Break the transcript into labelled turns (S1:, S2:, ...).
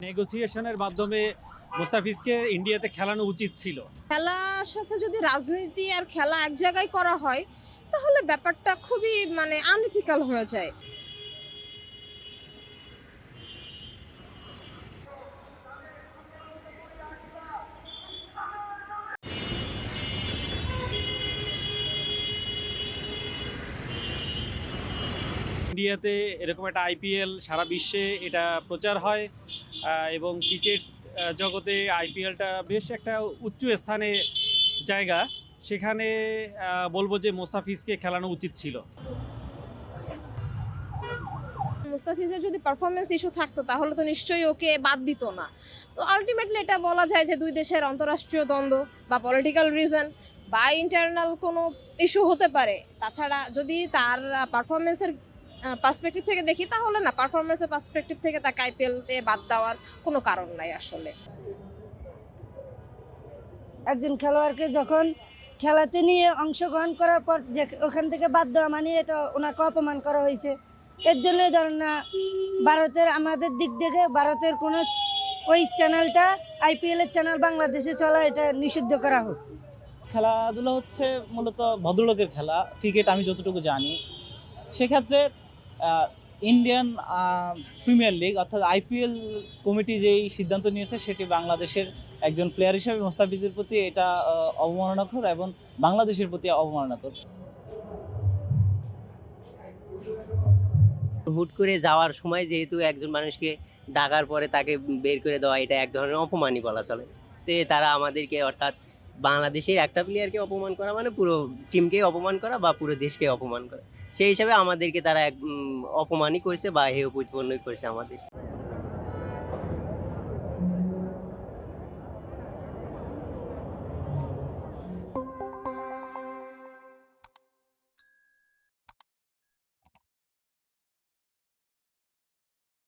S1: নেগোসিয়েশনের মাধ্যমে মুস্তাফিজকে ইন্ডিয়াতে খেলানো উচিত ছিল।
S2: খেলার সাথে যদি রাজনীতি আর খেলা এক জায়গায় করা হয় তাহলে ব্যাপারটা খুবই আনইথিক্যাল হয়ে যায়।
S1: ইন্ডিয়াতে এরকম একটা আইপিএল সারা বিশ্বে এটা প্রচার হয় এবং ক্রিকেট জগতে আইপিএলটা বেশ একটা উচ্চ স্থানে জায়গা। সেখানে বলবো যে মোস্তাফিজকে খেলানো উচিত ছিল।
S2: মুস্তাফিজের যদি পারফরমেন্স ইস্যু থাকতো তাহলে তো নিশ্চয়ই ওকে বাদ দিত না। সো আলটিমেটলি এটা বলা যায় যে দুই দেশের অন্তঃরাষ্ট্রীয় দ্বন্দ্ব বা পলিটিক্যাল রিজন বা ইন্টারনাল কোনো ইস্যু হতে পারে। তাছাড়া যদি তার পারফরমেন্সের পার্সপেক্টিভ থেকে দেখি তাহলে না, পারফরমেন্সের পার্সপেক্টিভ থেকে তাকে আইপিএলতে বাদ দেওয়ার কোনো কারণ নাই আসলে।
S3: একজন খেলোয়াড়কে যখন খেলাতে নিয়ে অংশগ্রহণ করার পর যে ওখান থেকে বাদ দেওয়া মানে এটা ওনাকে অপমান করা হয়েছে। এর জন্যই ধরেন না ভারতের আমাদের দিক থেকে ভারতের কোনো ওই চ্যানেলটা আইপিএলের চ্যানেল বাংলাদেশে চলা এটা নিষিদ্ধ করা হোক।
S4: খেলাধুলা হচ্ছে মূলত ভদ্রলোকের খেলা, ক্রিকেট আমি যতটুকু জানি। সেক্ষেত্রে ইন্ডিয়ান প্রিমিয়ার লিগ অর্থাৎ আইপিএল কমিটি যেই সিদ্ধান্ত নিয়েছে সেটি বাংলাদেশের একজন প্লেয়ার হিসেবে মোস্তাফিজের প্রতি এটা অবমাননাকর এবং বাংলাদেশের প্রতি অবমাননাকর।
S5: হুট করে যাওয়ার সময় যেহেতু একজন মানুষকে ডাকার পরে তাকে বের করে দেওয়া এটা এক ধরনের অপমানই বলা চলে। তারা আমাদেরকে অর্থাৎ বাংলাদেশের একটা প্লেয়ারকে অপমান করা মানে পুরো টিমকেই অপমান করা বা পুরো দেশকে অপমান করা। সেই হিসাবে আমাদেরকে তারা অপমানই করেছে বা হেয় প্রতিপন্নই করেছে আমাদের।